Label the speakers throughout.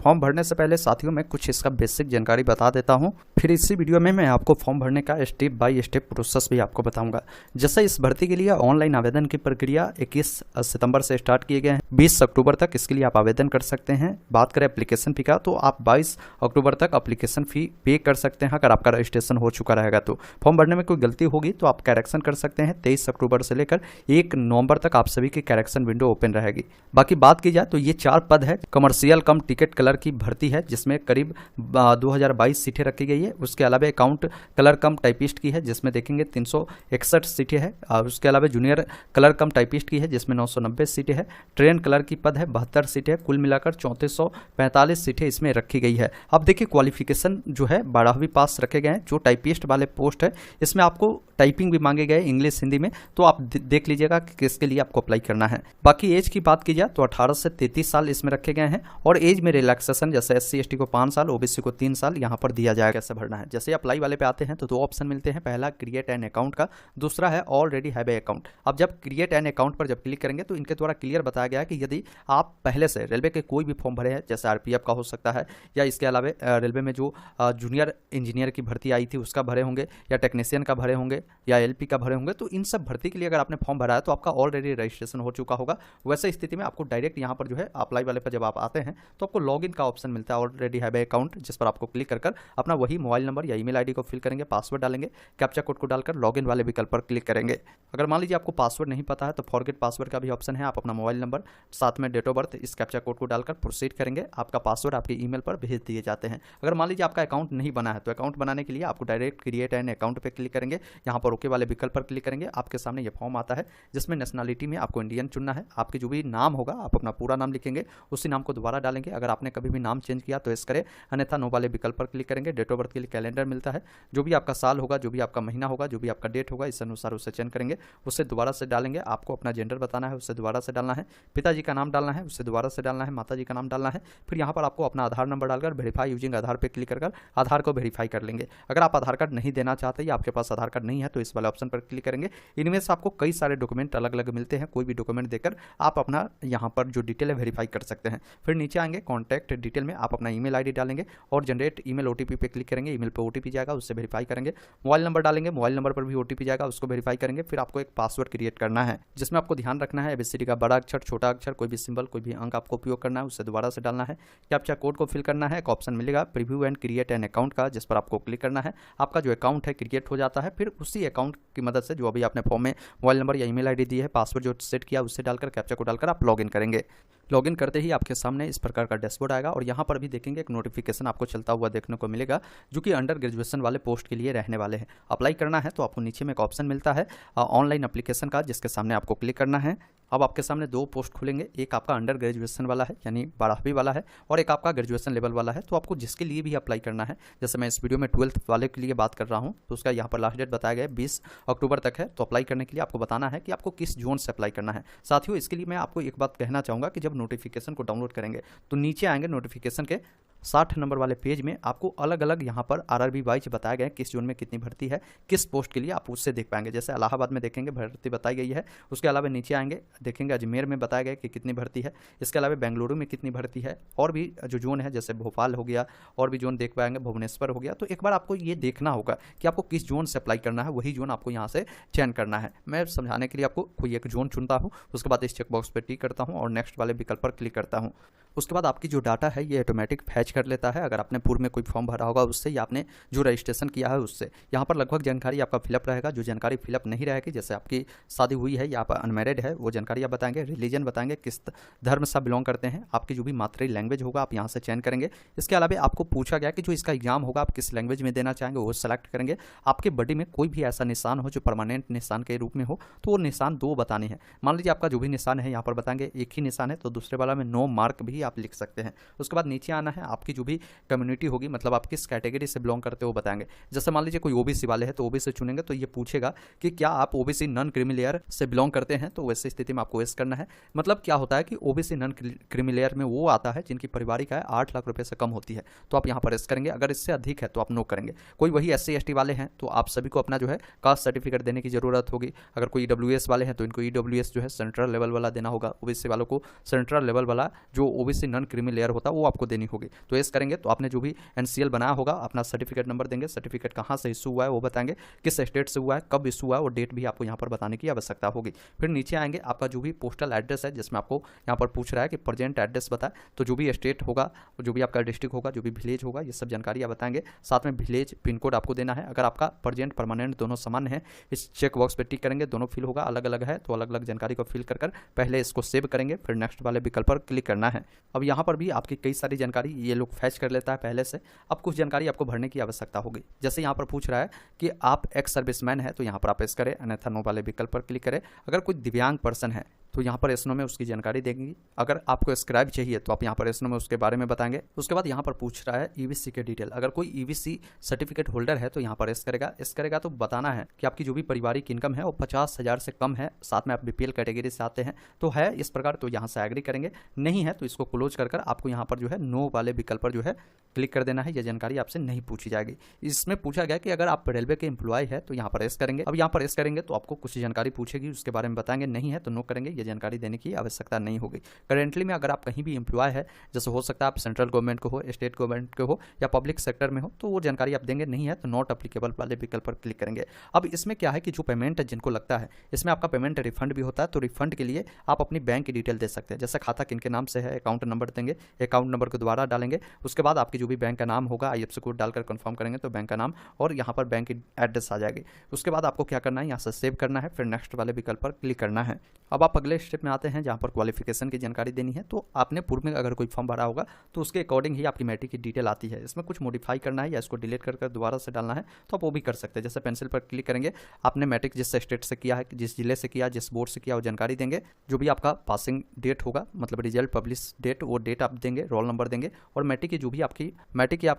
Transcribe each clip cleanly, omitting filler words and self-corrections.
Speaker 1: Form भरने से पहले साथियों मैं कुछ इसका बेसिक जानकारी बता देता हूं, फिर इसी वीडियो में मैं आपको फॉर्म भरने का स्टेप बाय स्टेप प्रोसेस भी आपको बताऊंगा। जैसे इस भर्ती के लिए ऑनलाइन आवेदन की प्रक्रिया 21 सितंबर से स्टार्ट किए गए हैं, 20 अक्टूबर तक इसके लिए आप आवेदन कर सकते हैं। बात करें एप्लीकेशन फी का तो आप 22 अक्टूबर तक एप्लीकेशन फी पे कर सकते हैं अगर आपका रजिस्ट्रेशन हो चुका रहेगा। तो फॉर्म भरने में कोई गलती होगी तो आप करेक्शन कर सकते हैं। 23 अक्टूबर से लेकर 1 नवंबर तक आप सभी की करेक्शन विंडो ओपन रहेगी। बाकी बात की जाए तो ये 4 पद है। कमर्शियल कम टिकट कलर की भर्ती है जिसमें करीब 2022 सीटें रखी गई है। उसके अलावा अकाउंट कलर कम टाइपिस्ट की है जिसमें देखेंगे 361 सीटें हैं। और उसके अलावा जूनियर कलर कम टाइपिस्ट की है जिसमें 990 सीटें हैं। ट्रेन कलर की पद है 72 सीटें, कुल मिलाकर 3445 सीटें इसमें रखी गई है। अब देखिए क्वालिफिकेशन जो है 12वीं पास रखे गए हैं। जो टाइपिस्ट वाले पोस्ट है इसमें आपको टाइपिंग भी मांगे गए इंग्लिश हिंदी में, तो आप देख लीजिएगा कि किसके लिए आपको अप्लाई करना है। बाकी एज की बात की जाए तो 18 से 33 साल इसमें रखे गए हैं और एज में रिलैक्सेशन जैसे SC/ST को 5 साल, OBC को 3 साल यहाँ पर दिया जाएगा। कैसे भरना है, जैसे अप्लाई वाले पे आते हैं तो 2 ऑप्शन मिलते हैं। पहला क्रिएट एन अकाउंट का, दूसरा है ऑलरेडी हैव ए अकाउंट। अब जब क्रिएट एन अकाउंट पर जब क्लिक करेंगे तो इनके द्वारा क्लियर बताया गया है कि यदि आप पहले से रेलवे के कोई भी फॉर्म भरे हैं, जैसे RPF का हो सकता है या इसके अलावा रेलवे में जो जूनियर इंजीनियर की भर्ती आई थी उसका भरे होंगे, या टेक्नीशियन का भरे होंगे, या LP का भरे होंगे, तो इन सब भर्ती के लिए अगर आपने फॉर्म भरा है तो आपका ऑलरेडी रजिस्ट्रेशन हो चुका होगा। वैसे स्थिति में आपको डायरेक्ट यहाँ पर जो है अप्लाई वाले पर जब आप आते हैं तो आपको लॉगिन का ऑप्शन मिलता है, ऑलरेडी हैव ए अकाउंट, जिस पर आपको क्लिक कर अपना वही मोबाइल नंबर या ईमेल आईडी को फिल करेंगे, पासवर्ड डालेंगे, कैप्चा कोड को डालकर लॉगिन वाले विकल्प पर क्लिक करेंगे। अगर मान लीजिए आपको पासवर्ड नहीं पता है तो फॉरगेट पासवर्ड का भी ऑप्शन है। आप अपना मोबाइल नंबर साथ में डेट ऑफ बर्थ इस कैप्चा कोड को डालकर प्रोसीड करेंगे, आपका पासवर्ड आपके ईमेल पर भेज दिए जाते हैं। अगर मान लीजिए आपका अकाउंट नहीं बना है तो अकाउंट बनाने के लिए आपको डायरेक्ट क्रिएट एन अकाउंट पर क्लिक करेंगे, यहाँ पर ओके वाले विकल्प पर क्लिक करेंगे। आपके सामने ये फॉर्म आता है जिसमें नेशनलिटी में आपको इंडियन चुनना है। आपके जो भी नाम होगा आप अपना पूरा नाम लिखेंगे, उसी नाम को दोबारा डालेंगे। अगर आपने कभी भी नाम चेंज किया तो इस करें, अन्यथा नो वाले विकल्प पर क्लिक करेंगे। डेट ऑफ बर्थ के लिए कैलेंडर मिलता है, जो भी आपका साल होगा, जो भी आपका महीना होगा, जो भी आपका डेट होगा, इस अनुसार उसे चेंज करेंगे, उससे दोबारा से डालेंगे। आपको अपना जेंडर बताना है, उससे दोबारा से डालना है। पिताजी का नाम डालना है, उससे दोबारा से डालना है। माताजी का नाम डालना है। फिर यहाँ पर आपको अपना आधार नंबर डालकर वेरीफाई यूजिंग आधार पे क्लिक कर आधार को वेरीफाई कर लेंगे। अगर आप आधार कार्ड नहीं देना चाहते या आपके पास आधार कार्ड नहीं है तो इस वाले ऑप्शन पर क्लिक करेंगे। इनमें से आपको कई सारे डॉक्यूमेंट अलग अलग मिलते हैं, कोई भी डॉक्यूमेंट देकर आप अपना यहाँ पर जो डिटेल है वेरीफाई कर सकते हैं। फिर नीचे आएंगे कॉन्टैक्ट डिटेल में आप अपना ईमेल आईडी डालेंगे और जनरेट ईमेल OTP पे क्लिक करेंगे। ईमेल पे OTP जाएगा, उससे वेरीफाई करेंगे। मोबाइल नंबर डालेंगे, मोबाइल नंबर पर भी OTP जाएगा, उसको वेरीफाई करेंगे। फिर आपको एक पासवर्ड क्रिएट करना है जिसमें आपको ध्यान रखना है ABCD का बड़ा अक्षर, छोटा अक्षर, कोई भी सिंबल, कोई भी अंक आपको उपयोग करना है, उससे दोबारा से डालना है। कैप्चा कोड को फिल करना है। एक ऑप्शन मिलेगा preview and create an account का, जिस पर आपको क्लिक करना है। आपका जो अकाउंट है क्रिएट हो जाता है। फिर उसी अकाउंट की मदद से जो अभी आपने फॉर्म में मोबाइल नंबर या ईमेल आईडी दी है, पासवर्ड जो सेट किया उससे डालकर कैप्चा को डालकर आप लॉगिन करेंगे। लॉगिन करते ही आपके सामने इस प्रकार का डैशबोर्ड आएगा और यहाँ पर भी देखेंगे एक नोटिफिकेशन आपको चलता हुआ देखने को मिलेगा जो कि अंडर ग्रेजुएशन वाले पोस्ट के लिए रहने वाले हैं। अप्लाई करना है तो आपको नीचे में एक ऑप्शन मिलता है ऑनलाइन एप्लीकेशन का, जिसके सामने आपको क्लिक करना है। अब आपके सामने 2 पोस्ट खुलेंगे, एक आपका अंडर ग्रेजुएशन वाला है यानी 12वीं वाला है, और एक आपका ग्रेजुएशन लेवल वाला है। तो आपको जिसके लिए भी अप्लाई करना है, जैसे मैं इस वीडियो में 12th वाले के लिए बात कर रहा हूं तो उसका यहाँ पर लास्ट डेट बताया गया है 20 अक्टूबर तक है। तो अप्लाई करने के लिए आपको बताना है कि आपको किस जोन से अप्लाई करना है। साथियों इसके लिए मैं आपको एक बात कहना चाहूँगा कि जब नोटिफिकेशन को डाउनलोड करेंगे तो नीचे आएंगे नोटिफिकेशन के 60 नंबर वाले पेज में आपको अलग अलग यहाँ पर RRB वाइज बताया गया है किस जोन में कितनी भर्ती है, किस पोस्ट के लिए, आप उससे देख पाएंगे। जैसे इलाहाबाद में देखेंगे भर्ती बताई गई है, उसके अलावा नीचे आएंगे देखेंगे अजमेर में बताया गया कि कितनी भर्ती है, इसके अलावा बेंगलुरु में कितनी भर्ती है, और भी जो जोन है जैसे भोपाल हो गया, और भी जोन देख पाएंगे, भुवनेश्वर हो गया। तो एक बार आपको ये देखना होगा कि आपको किस जोन से अप्लाई करना है, वही जोन आपको यहाँ से चयन करना है। मैं समझाने के लिए आपको कोई एक जोन चुनता हूँ, उसके बाद इस चेकबॉक्स पर टिक करता हूँ और नेक्स्ट वाले विकल्प पर क्लिक करता हूँ। उसके बाद आपकी जो डाटा है ये ऑटोमेटिक फैच कर लेता है। अगर आपने पूर्व में कोई फॉर्म भरा होगा उससे, या आपने जो रजिस्ट्रेशन किया है उससे, यहाँ पर लगभग जानकारी आपका फिलअप रहेगा। जो जानकारी फिलअप नहीं रहेगी, जैसे आपकी शादी हुई है या आप अनमैरिड है, वो जानकारी आप बताएंगे। रिलीजन बताएंगे, किस धर्म से बिलोंग करते हैं, आपकी जो भी मातृ लैंग्वेज होगा आप यहाँ से चयन करेंगे। इसके अलावा आपको पूछा गया कि जो इसका एग्जाम होगा आप किस लैंग्वेज में देना चाहेंगे, वो सेलेक्ट करेंगे। आपके बॉडी में कोई भी ऐसा निशान हो जो परमानेंट निशान के रूप में हो तो वो निशान 2 बताने हैं। मान लीजिए आपका जो भी निशान है यहाँ पर बताएंगे एक ही निशान है, तो दूसरे वाला में नो मार्क भी आप लिख सकते हैं। उसके बाद नीचे आना है, आपकी जो भी कम्युनिटी होगी, मतलब आप किस कैटेगरी से बिलोंग करते हो बताएंगे। जैसे मान लीजिए कोई OBC वाले हैं तो OBC चुनेंगे तो ये पूछेगा कि क्या आप OBC नॉन क्रीमी लेयर से बिलोंग करते हैं, तो वैसे स्थिति में आपको यस करना है। मतलब क्या होता है कि OBC नॉन क्रीमी लेयर में वो आता है जिनकी पारिवारिक आय 8 लाख रुपए से कम होती है, तो आप यहाँ पर यस करेंगे। अगर इससे अधिक है तो आप नो करेंगे। कोई वही SC/ST वाले हैं तो आप सभी को अपना जो है कास्ट सर्टिफिकेट देने की जरूरत होगी। अगर कोई EWS वाले हैं तो इनको EWS जो है सेंट्रल लेवल वाला देना होगा। OBC वालों को सेंट्रल लेवल वाला जो ओबीसी नॉन क्रीमी लेयर होता है वो आपको देनी होगी। तो यस करेंगे तो आपने जो भी एनसीएल बनाया होगा, अपना सर्टिफिकेट नंबर देंगे, सर्टिफिकेट कहाँ से इशू हुआ है वो बताएंगे, किस स्टेट से हुआ है, कब इशू हुआ है और डेट भी आपको यहाँ पर बताने की आवश्यकता होगी। फिर नीचे आएंगे, आपका जो भी पोस्टल एड्रेस है, जिसमें आपको यहाँ पर पूछ रहा है कि प्रेजेंट एड्रेस बताए, तो जो भी स्टेट होगा, जो भी आपका डिस्ट्रिक्ट होगा, जो भी विलेज होगा, ये सब जानकारी आप बताएंगे। साथ में विलेज पिन कोड आपको देना है। अगर आपका प्रेजेंट परमानेंट दोनों समान है, इस चेक बॉक्स पे टिक करेंगे, दोनों फिल होगा, अलग अलग है तो अलग अलग जानकारी को फिल कर पहले इसको सेव करेंगे, फिर नेक्स्ट वाले विकल्प पर क्लिक करना है। अब यहाँ पर भी आपकी कई सारी जानकारी ये लोग फैच कर लेता है पहले से। अब कुछ जानकारी आपको भरने की आवश्यकता होगी। जैसे यहाँ पर पूछ रहा है कि आप एक्स सर्विसमैन है, तो यहाँ पर आप एस करें, अन्यथा नो वाले विकल्प पर क्लिक करें। अगर कोई दिव्यांग पर्सन है तो यहाँ पर एसनो में उसकी जानकारी देंगी। अगर आपको स्क्राइब चाहिए तो आप यहाँ पर एसनो में उसके बारे में बताएंगे। उसके बाद यहाँ पर पूछ रहा है ईवीसी के डिटेल। अगर कोई ईवीसी सर्टिफिकेट होल्डर है तो यहाँ पर एस करेगा तो बताना है कि आपकी जो भी पारिवारिक इनकम है वो 50,000 से कम है, साथ में आप बीपीएल कैटेगरी से आते हैं तो है इस प्रकार, तो यहाँ से एग्री करेंगे। नहीं है तो इसको क्लोज कर आपको यहाँ पर जो है नो वाले विकल्प पर जो है क्लिक कर देना है। यह जानकारी आपसे नहीं पूछी जाएगी। इसमें पूछा गया कि अगर आप रेलवे के एम्प्लॉय है तो यहाँ पर एस करेंगे। अब यहाँ पर एस करेंगे तो आपको कुछ जानकारी पूछेगी, उसके बारे में बताएंगे। नहीं है तो नो करेंगे, यह जानकारी देने की आवश्यकता नहीं होगी। करेंटली में अगर आप कहीं भी एम्प्लॉय है, जैसे हो सकता है आप सेंट्रल गवर्नमेंट को हो, स्टेट गवर्नमेंट को हो या पब्लिक सेक्टर में हो, तो वो जानकारी आप देंगे। नहीं है तो नॉट अप्लीकेबल वाले विकल्प पर क्लिक करेंगे। अब इसमें क्या है कि जो पेमेंट जिनको लगता है, इसमें आपका पेमेंट रिफंड भी होता है, तो रिफंड के लिए आप अपनी बैंक की डिटेल दे सकते हैं। जैसे खाता किनके नाम से है, अकाउंट नंबर देंगे, अकाउंट नंबर को दोबारा डालेंगे। उसके बाद आपकी जो भी बैंक का नाम होगा, आईएफएससी कोड डालकर कंफर्म करेंगे तो बैंक का नाम और यहाँ पर बैंक की एड्रेस आ जाएगी। उसके बाद आपको क्या करना है, यहाँ से सेव करना है, फिर नेक्स्ट वाले विकल्प पर क्लिक करना है। अब आप अगले स्टेप में आते हैं जहाँ पर क्वालिफिकेशन की जानकारी देनी है। तो आपने पूर्व में अगर कोई फॉर्म भरा होगा तो उसके अकॉर्डिंग ही आपकी मैट्रिक की डिटेल आती है। इसमें कुछ मॉडिफाई करना है या इसको डिलीट कर दोबारा से डालना है तो आप वो भी कर सकते हैं। जैसे पेंसिल पर क्लिक करेंगे, आपने मैट्रिक जिस स्टेट से किया है, जिस जिले से किया, जिस बोर्ड से किया, वो जानकारी देंगे। जो भी आपका पासिंग डेट होगा, मतलब रिजल्ट पब्लिश डेट, वो डेट आप देंगे, रोल नंबर देंगे और मैट्रिक की जो भी आपकी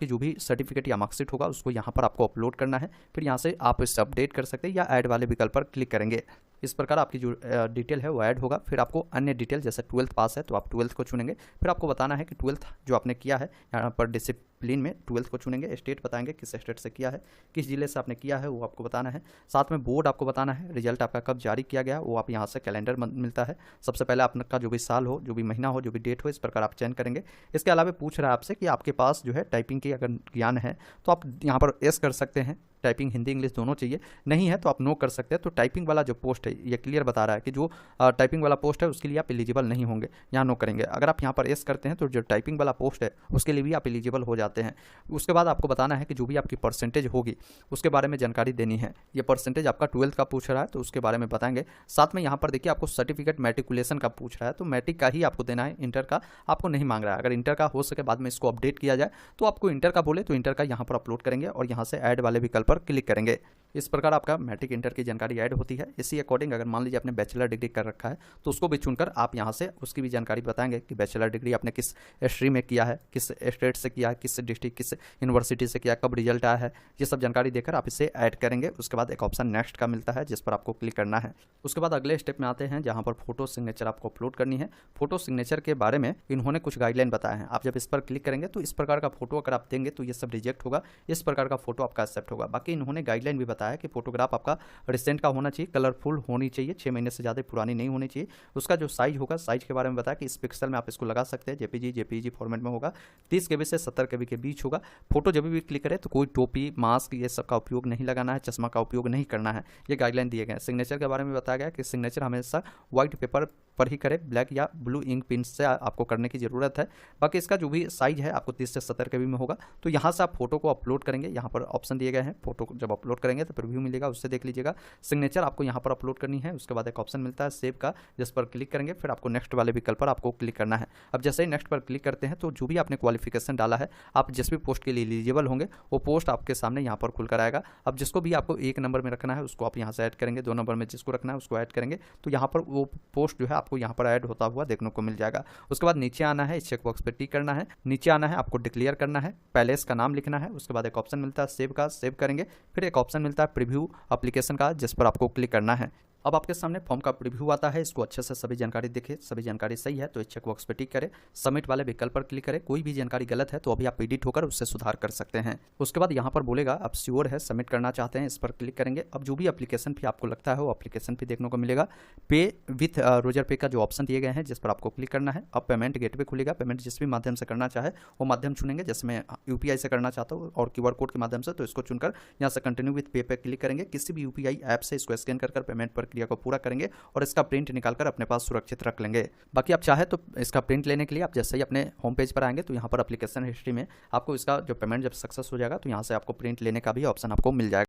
Speaker 1: जो भी सर्टिफिकेट या मार्कशीट होगा उसको यहाँ पर आपको अपलोड करना है। फिर यहाँ से आप इसे अपडेट कर सकते हैं या ऐड वाले विकल्प पर क्लिक करेंगे। इस प्रकार आपकी जो डिटेल है वो ऐड होगा। फिर आपको अन्य डिटेल, जैसे 12th पास है तो आप 12th को चुनेंगे। फिर आपको बताना है कि 12th जो आपने किया है, यहाँ पर डिसिप्लिन में 12th को चुनेंगे। स्टेट बताएंगे किस स्टेट से किया है, किस जिले से आपने किया है वो आपको बताना है। साथ में बोर्ड आपको बताना है, रिजल्ट आपका कब जारी किया गया वो आप यहाँ से कैलेंडर मिलता है। सबसे पहले आपका जो भी साल हो, जो भी महीना हो, जो भी डेट हो, इस प्रकार आप चयन करेंगे। इसके अलावा पूछ रहा है आपसे कि आपके पास जो है टाइपिंग की अगर ज्ञान है तो आप यहाँ पर एस कर सकते हैं। टाइपिंग हिंदी इंग्लिश दोनों चाहिए। नहीं है तो आप नो कर सकते हैं। तो टाइपिंग वाला जो पोस्ट है ये क्लियर बता रहा है कि जो टाइपिंग वाला पोस्ट है उसके लिए आप एलिजिबल नहीं होंगे, यहाँ नो करेंगे। अगर आप यहाँ पर एस करते हैं तो जो टाइपिंग वाला पोस्ट है उसके लिए भी आप एलिजिबल हो जाते हैं। उसके बाद आपको बताना है कि जो भी आपकी परसेंटेज होगी उसके बारे में जानकारी देनी है। ये परसेंटेज आपका 12th का पूछ रहा है तो उसके बारे में बताएंगे। साथ में यहाँ पर देखिए आपको सर्टिफिकेट मैट्रिकुलेशन का पूछ रहा है तो मैट्रिक का ही आपको देना है, इंटर का आपको नहीं मांग रहा है। अगर इंटर का हो सके बाद में इसको अपडेट किया जाए तो आपको इंटर का बोले तो इंटर का यहाँ पर अपलोड करेंगे और यहाँ से ऐड वाले विकल्प पर क्लिक करेंगे। इस प्रकार आपका मैट्रिक इंटर की जानकारी ऐड होती है। इसी अकॉर्डिंग अगर मान लीजिए आपने बैचलर डिग्री कर रखा है तो उसको भी चुनकर आप यहाँ से उसकी भी जानकारी बताएंगे कि बैचलर डिग्री आपने किस स्ट्रीम में किया है, किस स्टेट से किया है, किस डिस्ट्रिक्ट, किस यूनिवर्सिटी से किया, कब रिजल्ट आया है, ये सब जानकारी देकर आप इसे ऐड करेंगे। उसके बाद एक ऑप्शन नेक्स्ट का मिलता है जिस पर आपको क्लिक करना है। उसके बाद अगले स्टेप में आते हैं जहाँ पर फोटो सिग्नेचर आपको अपलोड करनी है। फोटो सिग्नेचर के बारे में इन्होंने कुछ गाइडलाइन बताया है। आप जब इस पर क्लिक करेंगे तो इस प्रकार का फोटो अगर आप देंगे तो ये सब रिजेक्ट होगा, इस प्रकार का फोटो आपका एक्सेप्ट होगा। बाकी इन्होंने गाइडलाइन भी बताया कि फोटोग्राफ आपका रिसेंट का होना चाहिए, कलरफुल होनी चाहिए, 6 महीने से ज़्यादा पुरानी नहीं होनी चाहिए। उसका जो साइज होगा, साइज के बारे में बताया कि इस पिक्सल में आप इसको लगा सकते हैं। जेपीजी फॉर्मेट में होगा, 30 KB से 70 KB के बीच होगा। फोटो जब भी क्लिक करें तो कोई टोपी, मास्क ये सब का उपयोग नहीं लगाना है, चश्मा का उपयोग नहीं करना है, ये गाइडलाइन दिए गए हैं। सिग्नेचर के बारे में बताया गया कि सिग्नेचर हमेशा व्हाइट पेपर पर ही करें, ब्लैक या ब्लू इंक पिन से आपको करने की ज़रूरत है। बाकी इसका जो भी साइज है आपको 30 से 70 KB में होगा। तो यहाँ से आप फोटो को अपलोड करेंगे। यहाँ पर ऑप्शन दिए गए हैं, फोटो जब अपलोड करेंगे तो प्रीव्यू मिलेगा, उससे देख लीजिएगा। सिग्नेचर आपको यहाँ पर अपलोड करनी है। उसके बाद एक ऑप्शन मिलता है सेव का, जिस पर क्लिक करेंगे फिर आपको नेक्स्ट वाले विकल्प पर आपको क्लिक करना है। अब जैसे ही नेक्स्ट पर क्लिक करते हैं तो जो भी आपने क्वालिफिकेशन डाला है, आप जिस भी पोस्ट के लिए एलिजिबल होंगे वो पोस्ट आपके सामने यहाँ पर खुल कर आएगा। अब जिसको भी आपको 1 नंबर में रखना है उसको आप यहाँ से ऐड करेंगे, 2 नंबर में जिसको रखना है उसको ऐड करेंगे। तो यहाँ पर वो पोस्ट जो है आपको यहाँ पर ऐड होता हुआ देखने को मिल जाएगा। उसके बाद नीचे आना है, इस चेक बॉक्स पर टिक करना है, नीचे आना है, आपको डिक्लेयर करना है, पैलेस का नाम लिखना है। उसके बाद एक ऑप्शन मिलता है सेव का, सेव करेंगे। फिर एक ऑप्शन मिलता है प्रीव्यू एप्लीकेशन का, जिस पर आपको क्लिक करना है। अब आपके सामने फॉर्म का प्रीव्यू आता है, इसको अच्छे से सभी जानकारी देखें, सभी जानकारी सही है तो इस चेक बॉक्स पे टिक करें, सबमिट वाले विकल्प पर क्लिक करें। कोई भी जानकारी गलत है तो अभी आप एडिट होकर उससे सुधार कर सकते हैं। उसके बाद यहाँ पर बोलेगा आप श्योर है सबमिट करना चाहते हैं, इस पर क्लिक करेंगे। अब जो भी एप्लीकेशन फी आपको लगता है वो एप्लीकेशन फी देखने को मिलेगा। पे विथ रोजर पे का जो ऑप्शन दिए गए हैं जिस पर आपको क्लिक करना है। अब पेमेंट गेटवे खुलेगा, पेमेंट जिस भी माध्यम से करना चाहे वो माध्यम चुनेंगे। जैसे मैं यूपीआई से करना चाहता हूँ और क्यूआर कोड के माध्यम से, तो इसको चुनकर यहाँ से कंटिन्यू विथ पे पे क्लिक करेंगे। किसी भी यूपीआई ऐप से इसको स्कैन कर पेमेंट प्रक्रिया को पूरा करेंगे और इसका प्रिंट निकालकर अपने पास सुरक्षित रख लेंगे। बाकी आप चाहे तो इसका प्रिंट लेने के लिए आप जैसे ही अपने होम पेज पर आएंगे तो यहाँ पर एप्लीकेशन हिस्ट्री में आपको इसका जो पेमेंट जब सक्सेस हो जाएगा तो यहाँ से आपको प्रिंट लेने का भी ऑप्शन आपको मिल जाएगा।